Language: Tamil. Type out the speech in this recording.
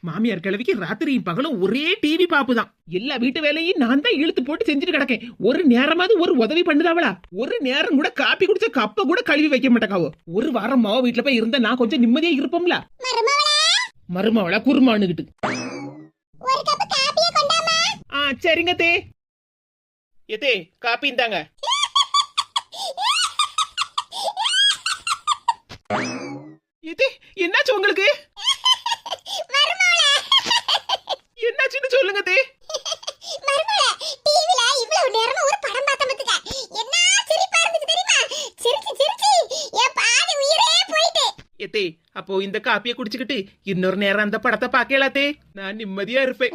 மாமியார் கிழவிக்கு ராத்திரியும் பகலும் ஒரே டிவி பாப்புதான். எல்லா வீட்டு வேலையும் நான் தான் இழுத்து போட்டு செஞ்சுட்டு கிடக்கேன். ஒரு நேரமாவது ஒரு உதவி பண்ணுதாவளா? ஒரு நேரம் கூட காப்பி குடிச்ச கப்ப கூட கழுவி வைக்க மாட்டேக்காவோ. ஒரு வாரம் மாவ வீட்டுல போய் இருந்தா நான் கொஞ்சம் நிம்மதியா இருப்போம்ல. மருமவளா குருமானுகிட்டு. சரிங்க தே. எதே காப்பி இந்தாங்க. எதே என்னாச்சு உங்களுக்கு? என்னாச்சுன்னு சொல்லுங்க தே. எதே அப்போ இந்த காப்பியை குடிச்சுக்கிட்டு இன்னொரு நேரம் அந்த படத்தை பாக்கலாத்தே. நான் நிம்மதியா இருப்பேன்.